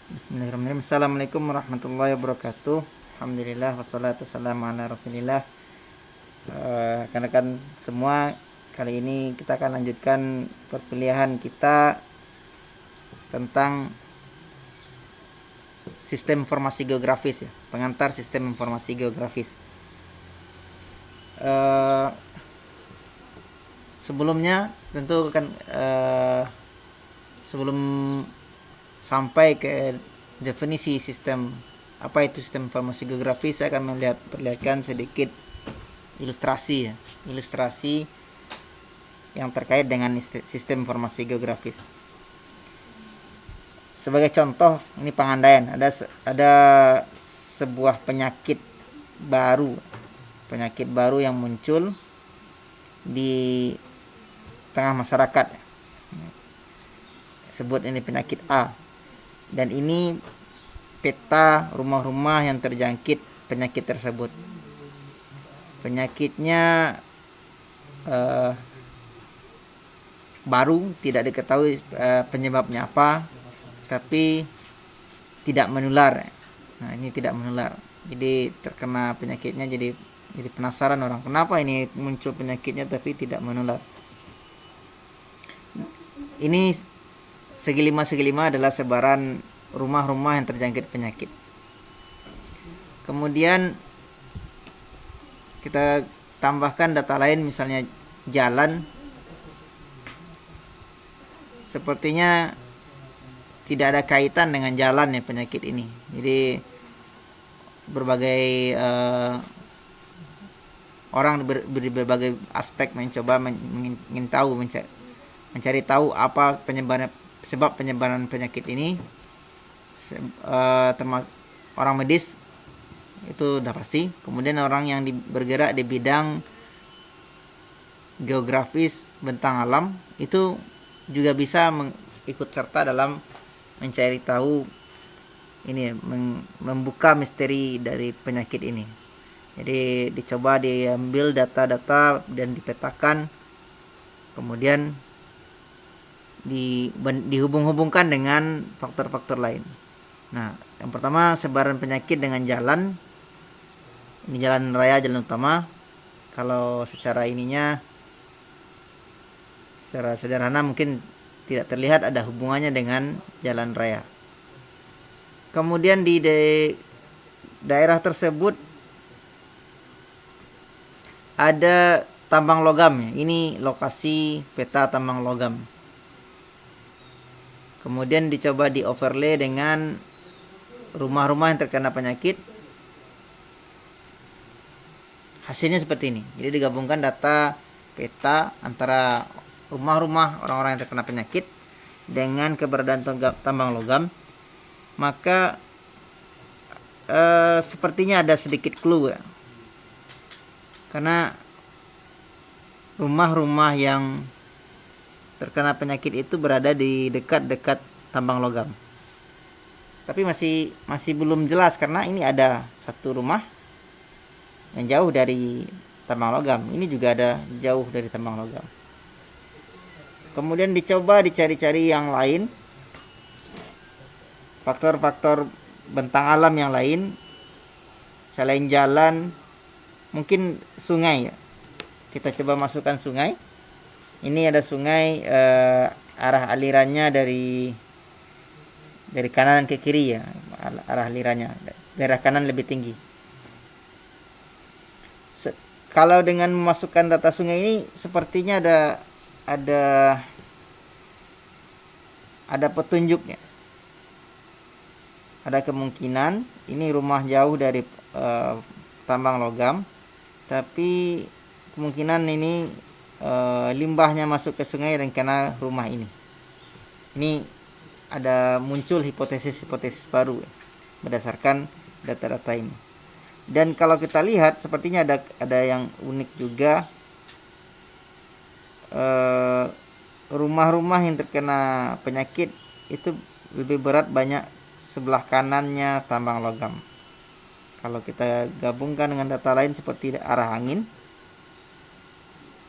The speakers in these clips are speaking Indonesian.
Bismillahirrahmanirrahim. Assalamualaikum warahmatullahi wabarakatuh. Alhamdulillah wassalatu wassalamu ala rasulillah. Rekan-rekan semua, kali ini kita akan lanjutkan perkuliahan kita tentang sistem informasi geografis ya, pengantar sistem informasi geografis. Sebelumnya tentu kan sebelum sampai ke definisi sistem apa itu sistem informasi geografis, saya akan perlihatkan sedikit ilustrasi yang terkait dengan sistem informasi geografis. Sebagai contoh, ini pengandaian, ada sebuah penyakit baru yang muncul di tengah masyarakat. Sebut ini penyakit A. Dan ini peta rumah-rumah yang terjangkit penyakit tersebut. Penyakitnya baru, tidak diketahui penyebabnya apa, tapi tidak menular. Nah, ini tidak menular. Jadi terkena penyakitnya, jadi penasaran orang, kenapa ini muncul penyakitnya tapi tidak menular. Ini segi lima adalah sebaran rumah-rumah yang terjangkit penyakit. Kemudian kita tambahkan data lain, misalnya jalan. Sepertinya tidak ada kaitan dengan jalan ya penyakit ini. Jadi berbagai orang berbagai aspek mencoba mencari tahu apa sebab penyebaran penyakit ini. Termasuk orang medis itu udah pasti. Kemudian orang yang bergerak di bidang geografis, bentang alam, itu juga bisa ikut serta dalam mencari tahu ini, membuka misteri dari penyakit ini. Jadi dicoba diambil data-data dan dipetakan, kemudian dihubung-hubungkan dengan faktor-faktor lain. Nah, yang pertama, sebaran penyakit dengan jalan. Ini jalan raya, jalan utama. Kalau secara sederhana mungkin tidak terlihat ada hubungannya dengan jalan raya. Kemudian di daerah tersebut ada tambang logam ya. Ini lokasi peta tambang logam. Kemudian dicoba di overlay dengan rumah-rumah yang terkena penyakit. Hasilnya seperti ini. Jadi digabungkan data peta antara rumah-rumah orang-orang yang terkena penyakit dengan keberadaan tambang logam. Maka sepertinya ada sedikit clue ya. Karena rumah-rumah yang terkena penyakit itu berada di dekat-dekat tambang logam. Tapi masih belum jelas, karena ini ada satu rumah yang jauh dari tambang logam, ini juga ada jauh dari tambang logam. Kemudian dicoba dicari-cari yang lain, faktor-faktor bentang alam yang lain selain jalan. Mungkin sungai ya, kita coba masukkan sungai. Ini ada sungai, arah alirannya dari kanan ke kiri ya, arah alirannya. Daerah kanan lebih tinggi. Kalau dengan memasukkan data sungai ini, sepertinya ada petunjuknya. Ada kemungkinan ini rumah jauh dari tambang logam, tapi kemungkinan ini limbahnya masuk ke sungai dan kena rumah ini. Ini ada muncul hipotesis baru berdasarkan data-data ini. Dan kalau kita lihat, sepertinya ada yang unik juga. Rumah-rumah yang terkena penyakit itu lebih berat, banyak sebelah kanannya tambang logam. Kalau kita gabungkan dengan data lain seperti arah angin,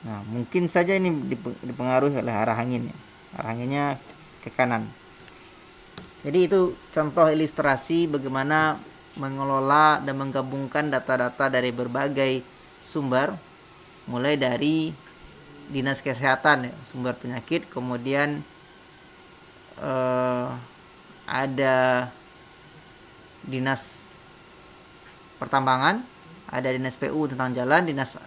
nah mungkin saja ini dipengaruhi oleh arah angin. Arah anginnya ke kanan. Jadi itu contoh ilustrasi bagaimana mengelola dan menggabungkan data-data dari berbagai sumber, mulai dari dinas kesehatan, sumber penyakit, kemudian ada dinas pertambangan, ada dinas PU tentang jalan, dinas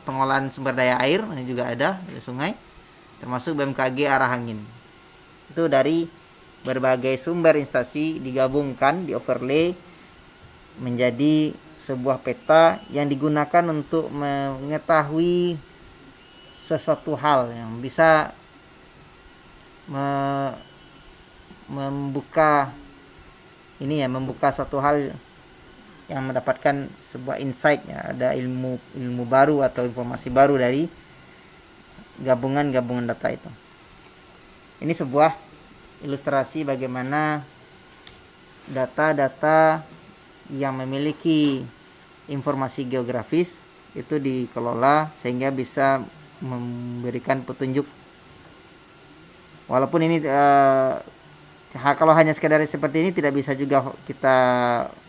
pengolahan sumber daya air, ini juga ada di sungai, termasuk BMKG arah angin. Itu dari berbagai sumber instansi digabungkan, di overlay menjadi sebuah peta yang digunakan untuk mengetahui sesuatu hal yang bisa membuka suatu hal yang mendapatkan sebuah insight, ya, ada ilmu baru atau informasi baru dari gabungan data itu. Ini sebuah ilustrasi bagaimana data-data yang memiliki informasi geografis itu dikelola sehingga bisa memberikan petunjuk. Walaupun ini kalau hanya sekedar seperti ini tidak bisa juga kita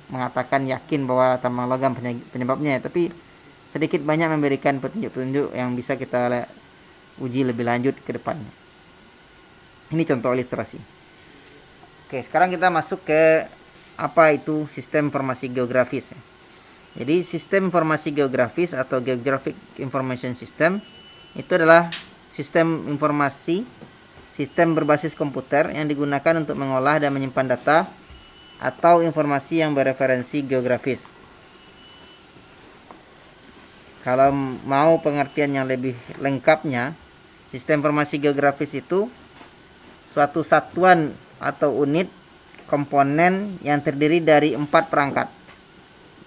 mengatakan yakin bahwa tambang logam penyebabnya, tapi sedikit banyak memberikan petunjuk-petunjuk yang bisa kita uji lebih lanjut ke depannya. Ini contoh ilustrasi. Oke, sekarang kita masuk ke apa itu sistem informasi geografis. Jadi sistem informasi geografis atau Geographic Information System itu adalah sistem informasi, sistem berbasis komputer yang digunakan untuk mengolah dan menyimpan data atau informasi yang bereferensi geografis. Kalau mau pengertian yang lebih lengkapnya, sistem informasi geografis itu suatu satuan atau unit komponen yang terdiri dari 4 perangkat.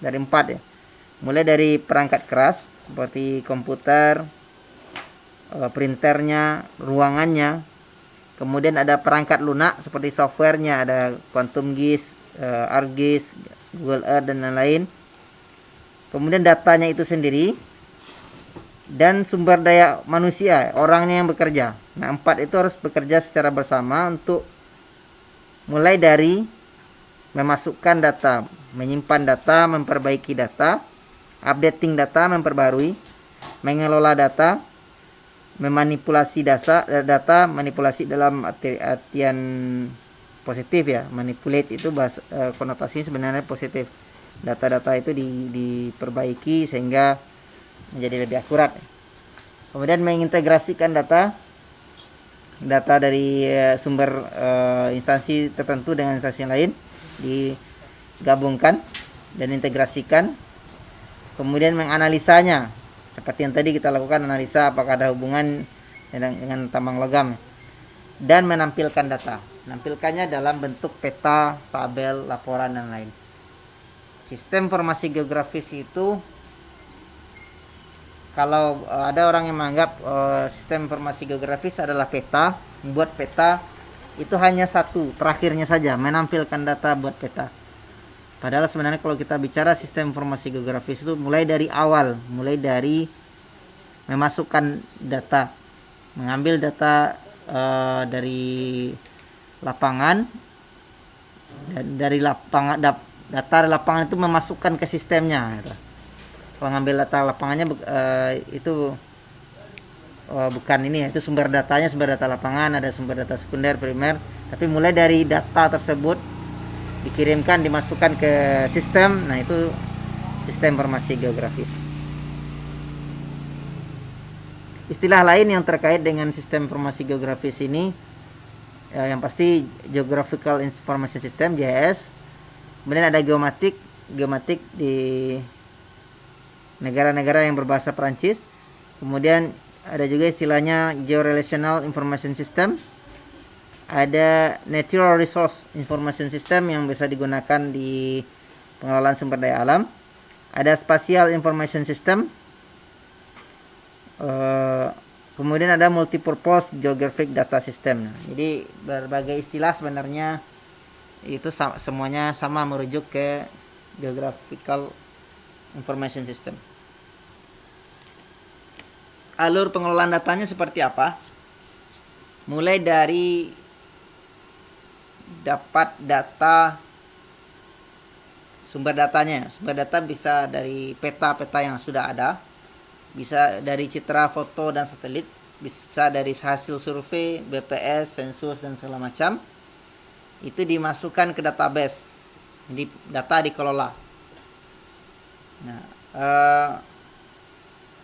Dari 4 ya. Mulai dari perangkat keras seperti komputer, printernya, ruangannya. Kemudian ada perangkat lunak seperti softwarenya, ada Quantum GIS, ArcGIS, Google Earth dan lain-lain. Kemudian datanya itu sendiri dan sumber daya manusia, orangnya yang bekerja. Nah, 4 itu harus bekerja secara bersama untuk mulai dari memasukkan data, menyimpan data, memperbaiki data, updating data, memperbarui, mengelola data, memanipulasi data, manipulasi dalam artian positif ya, manipulate itu konotasinya sebenarnya positif. Data-data itu diperbaiki sehingga menjadi lebih akurat. Kemudian mengintegrasikan data dari sumber instansi tertentu dengan instansi yang lain, digabungkan dan integrasikan. Kemudian menganalisanya seperti yang tadi kita lakukan, analisa apakah ada hubungan dengan tambang logam, dan menampilkan data. Menampilkannya dalam bentuk peta, tabel, laporan dan lain. Sistem informasi geografis itu, kalau ada orang yang menganggap sistem informasi geografis adalah peta, membuat peta itu hanya satu, terakhirnya saja, menampilkan data buat peta. Padahal sebenarnya kalau kita bicara sistem informasi geografis itu mulai dari awal, mulai dari memasukkan data, mengambil data dari lapangan, dan dari lapangan data dari lapangan itu memasukkan ke sistemnya. Mengambil data lapangannya itu bukan ini, itu sumber datanya, sumber data lapangan, ada sumber data sekunder, primer, tapi mulai dari data tersebut dikirimkan, dimasukkan ke sistem. Nah, itu sistem informasi geografis. Istilah lain yang terkait dengan sistem informasi geografis ini yang pasti Geographical Information System, GIS. Kemudian ada geomatik di negara-negara yang berbahasa Perancis. Kemudian ada juga istilahnya Georelational Information System. Ada Natural Resource Information System yang bisa digunakan di pengelolaan sumber daya alam. Ada Spatial Information System. Kemudian ada Multipurpose Geographic Data System. Jadi berbagai istilah sebenarnya itu semuanya sama merujuk ke Geographical Information System. Alur pengelolaan datanya seperti apa? Mulai dari dapat data, sumber datanya. Sumber data bisa dari peta-peta yang sudah ada, bisa dari citra, foto, dan satelit, bisa dari hasil survei, BPS, sensus, dan segala macam. Itu dimasukkan ke database. Jadi data dikelola. Nah,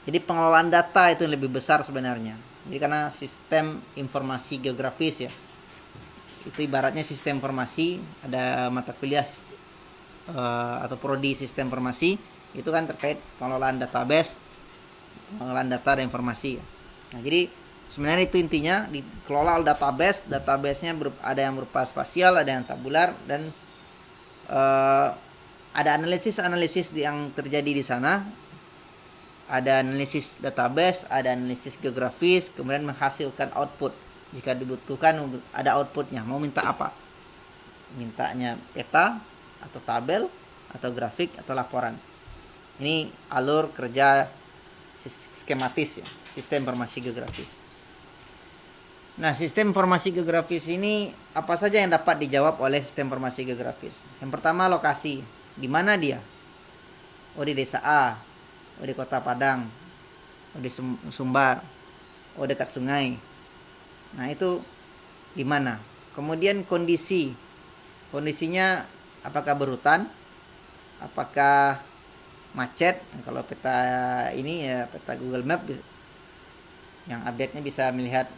jadi pengelolaan data itu lebih besar sebenarnya. Jadi karena sistem informasi geografis ya, itu ibaratnya sistem informasi, ada mata kuliah atau prodi sistem informasi, itu kan terkait pengelolaan database, pengelolaan data dan informasi. Nah, jadi sebenarnya itu intinya dikelola database-nya ada yang berupa spasial, ada yang tabular, dan ada analisis yang terjadi di sana. Ada analisis database, ada analisis geografis, kemudian menghasilkan output. Jika dibutuhkan ada outputnya, mau minta apa? Mintanya peta, atau tabel, atau grafik, atau laporan. Ini alur kerja skematis ya, sistem informasi geografis. Nah, sistem informasi geografis ini apa saja yang dapat dijawab oleh sistem informasi geografis? Yang pertama, lokasi. Di mana dia? Oh, di desa A. Oh, di kota Padang. Oh, di Sumbar. Oh, dekat sungai. Nah, itu di mana? Kemudian kondisi. Kondisinya apakah berhutan? Apakah macet? Kalau peta ini ya peta Google Map yang update-nya bisa melihat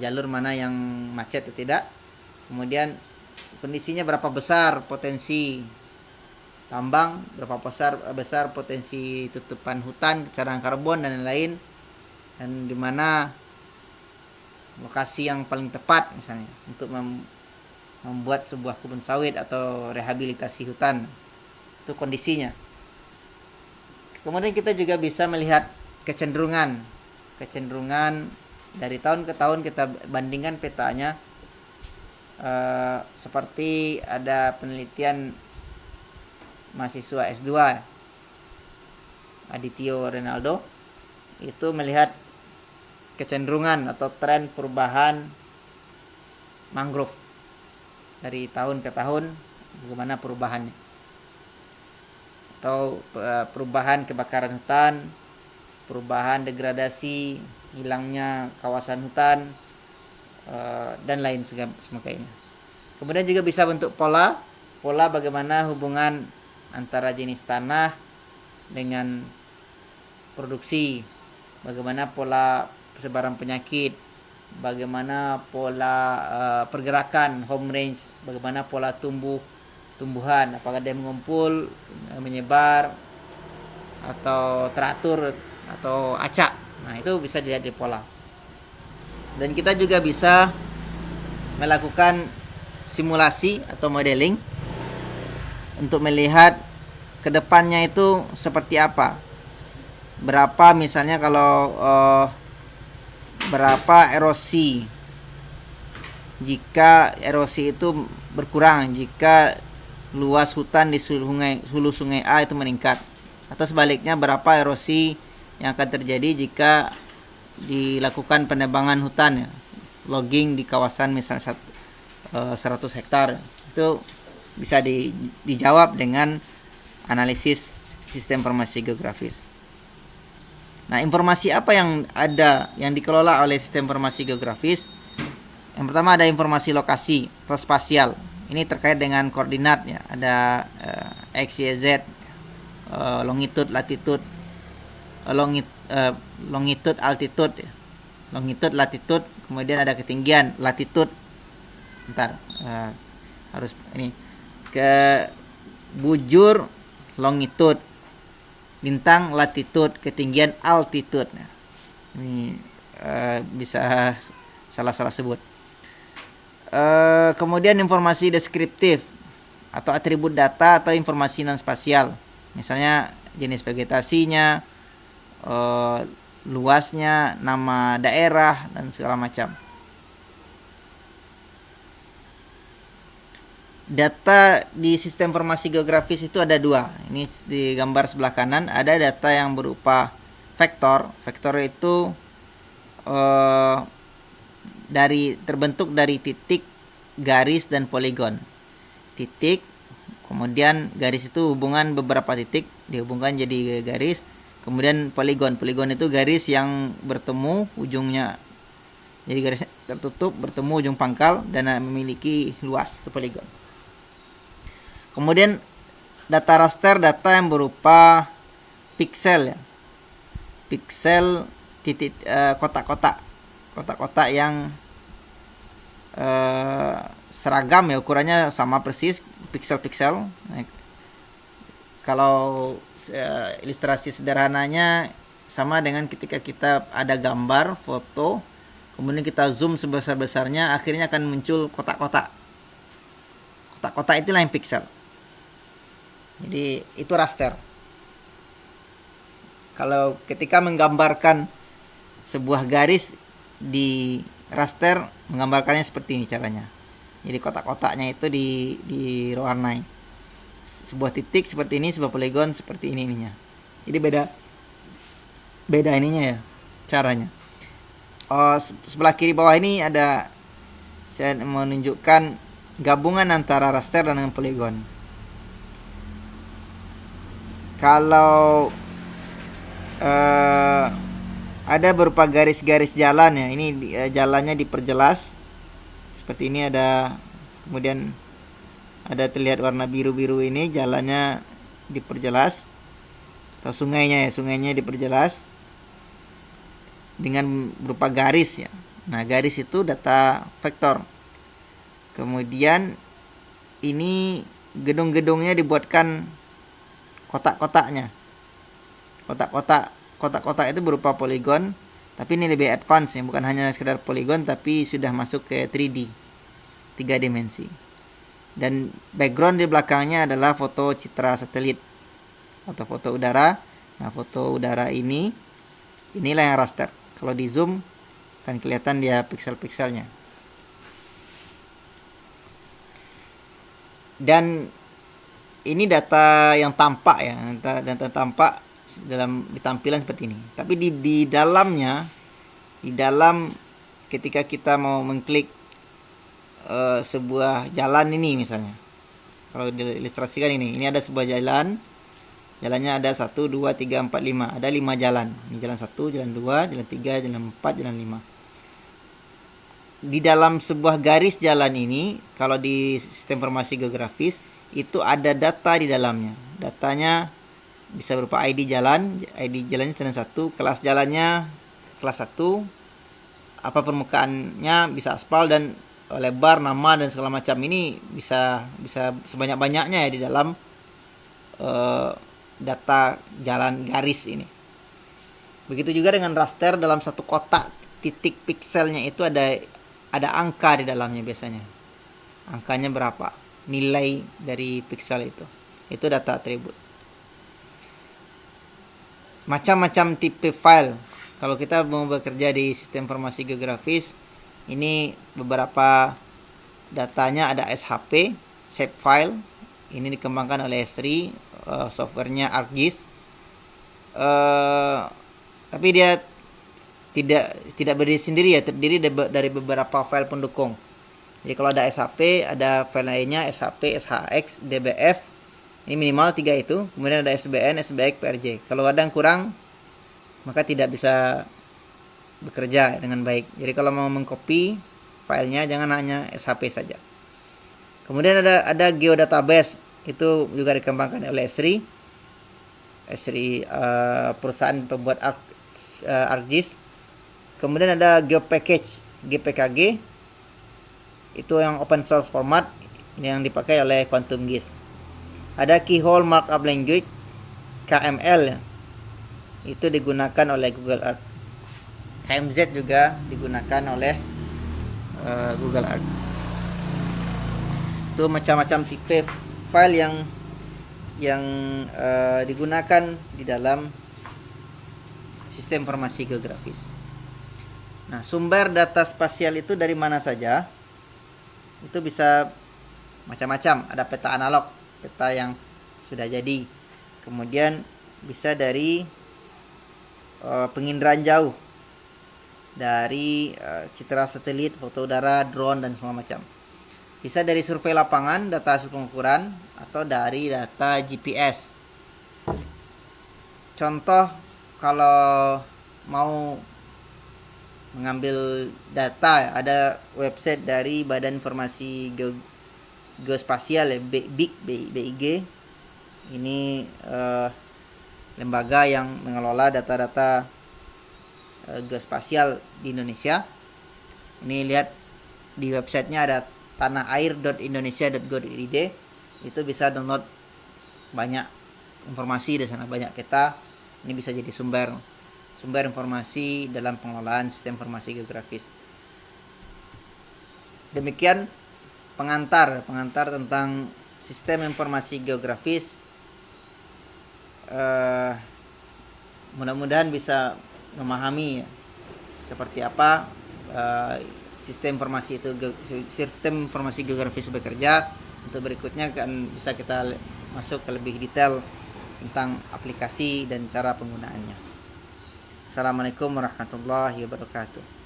jalur mana yang macet atau tidak. Kemudian kondisinya berapa besar potensi tambang, berapa besar potensi tutupan hutan, cadangan karbon, dan lain-lain, dan di mana lokasi yang paling tepat misalnya untuk membuat sebuah kebun sawit atau rehabilitasi hutan. Itu kondisinya. Kemudian kita juga bisa melihat kecenderungan dari tahun ke tahun, kita bandingkan petanya. Seperti ada penelitian mahasiswa S2 Adityo Renaldo, itu melihat kecenderungan atau tren perubahan mangrove dari tahun ke tahun, bagaimana perubahannya, atau perubahan kebakaran hutan, perubahan degradasi, hilangnya kawasan hutan, dan lain sebagainya. Kemudian juga bisa bentuk pola bagaimana hubungan antara jenis tanah dengan produksi, bagaimana pola persebaran penyakit, bagaimana pola pergerakan home range, bagaimana pola tumbuhan, apakah dia mengumpul, menyebar, atau teratur, atau acak. Nah, itu bisa dilihat di pola. Dan kita juga bisa melakukan simulasi atau modeling untuk melihat kedepannya itu seperti apa. Berapa misalnya kalau berapa erosi, jika erosi itu berkurang jika luas hutan di hulu sungai A itu meningkat, atau sebaliknya berapa erosi yang akan terjadi jika dilakukan penebangan hutan ya, logging di kawasan misalnya 100 hektar. Itu bisa dijawab dengan analisis sistem informasi geografis. Nah, informasi apa yang dikelola oleh sistem informasi geografis? Yang pertama ada informasi lokasi atau spasial. Ini terkait dengan koordinat ya, ada X, Y, Z, longitude, latitude, longitude, altitude ya. Longitude, latitude, kemudian ada ketinggian, latitude. Harus ini ke bujur, longitude, bintang, latitude, ketinggian, altitude. Nah, ini bisa salah sebut. Kemudian informasi deskriptif atau atribut data atau informasi non spasial, misalnya jenis vegetasinya, luasnya, nama daerah, dan segala macam. Data di sistem informasi geografis itu ada dua. Ini di gambar sebelah kanan ada data yang berupa vektor. Vektor itu terbentuk dari titik, garis, dan poligon. Titik, kemudian garis itu hubungan beberapa titik dihubungkan jadi garis, kemudian poligon. Poligon itu garis yang bertemu ujungnya, jadi garis tertutup bertemu ujung pangkal dan memiliki luas, itu poligon. Kemudian data raster, data yang berupa piksel ya. Piksel titik, kotak-kotak yang seragam ya, ukurannya sama persis, piksel-piksel. Nah, kalau ilustrasi sederhananya sama dengan ketika kita ada gambar, foto, kemudian kita zoom sebesar-besarnya, akhirnya akan muncul kotak-kotak. Kotak-kotak itulah yang piksel. Jadi itu raster. Kalau ketika menggambarkan sebuah garis di raster, menggambarkannya seperti ini caranya. Jadi kotak-kotaknya itu diwarnai. Sebuah titik seperti ini, sebuah poligon seperti ini ininya. Jadi beda ininya ya, caranya. Sebelah kiri bawah ini ada, saya menunjukkan gabungan antara raster dan dengan poligon. Kalau ada berupa garis-garis jalan ya, ini jalannya diperjelas seperti ini, ada kemudian ada terlihat warna biru-biru, ini jalannya diperjelas, atau sungainya diperjelas dengan berupa garis ya. Nah, garis itu data vektor. Kemudian ini gedung-gedungnya dibuatkan kotak-kotaknya. Kotak-kotak itu berupa poligon, tapi ini lebih advance ya, bukan hanya sekedar poligon tapi sudah masuk ke 3D, 3 dimensi. Dan background di belakangnya adalah foto citra satelit atau foto udara. Nah, foto udara inilah yang raster. Kalau di zoom kan kelihatan dia piksel-pikselnya. Dan ini data yang tampak ya, data tampak di tampilan seperti ini. Tapi di dalam ketika kita mau mengklik sebuah jalan ini misalnya, kalau diilustrasikan ini ada sebuah jalan, jalannya ada 1, 2, 3, 4, 5, ada 5 jalan. Ini jalan 1, jalan 2, jalan 3, jalan 4, jalan 5. Di dalam sebuah garis jalan ini, kalau di sistem informasi geografis itu ada data di dalamnya. Datanya bisa berupa ID jalannya jalan 1, kelas jalannya kelas 1, apa permukaannya bisa aspal, dan lebar, nama, dan segala macam. Ini bisa sebanyak-banyaknya ya di dalam data jalan garis ini. Begitu juga dengan raster, dalam satu kotak titik pikselnya itu ada angka di dalamnya biasanya. Angkanya berapa? Nilai dari piksel itu data atribut. Macam-macam tipe file. Kalau kita mau bekerja di sistem informasi geografis, ini beberapa datanya ada SHP, shape file. Ini dikembangkan oleh Esri, softwarenya ArcGIS. Tapi dia tidak berdiri sendiri ya, terdiri dari beberapa file pendukung. Jadi kalau ada SHP, ada file lainnya SHP, SHX, DBF. Ini minimal 3 itu. Kemudian ada SBN, SBX, PRJ. Kalau ada yang kurang, maka tidak bisa bekerja dengan baik. Jadi kalau mau mengcopy filenya, jangan hanya SHP saja. Kemudian ada geodatabase, itu juga dikembangkan oleh Esri, perusahaan pembuat ArcGIS. Kemudian ada geopackage, GPKG, itu yang open source format yang dipakai oleh Quantum GIS. Ada keyhole markup language, KML, itu digunakan oleh Google Earth. KMZ juga digunakan oleh Google Earth. Itu macam-macam tipe file yang digunakan di dalam sistem informasi geografis. Nah, sumber data spasial itu dari mana saja? Itu bisa macam-macam. Ada peta analog, peta yang sudah jadi. Kemudian bisa dari penginderaan jauh. dari citra satelit, foto udara, drone dan semua macam. Bisa dari survei lapangan, data hasil pengukuran, atau dari data GPS. Contoh kalau mau mengambil data, ada website dari Badan Informasi Geospasial, BIG. Ini lembaga yang mengelola data-data geospasial di Indonesia. Ini lihat di websitenya ada tanahair.indonesia.go.id. Itu bisa download banyak informasi di sana, banyak peta. Ini bisa jadi sumber informasi dalam pengelolaan sistem informasi geografis. Demikian pengantar tentang sistem informasi geografis. Mudah-mudahan bisa memahami seperti apa sistem informasi geografis bekerja. Untuk berikutnya kan bisa kita masuk ke lebih detail tentang aplikasi dan cara penggunaannya. Assalamualaikum warahmatullahi wabarakatuh.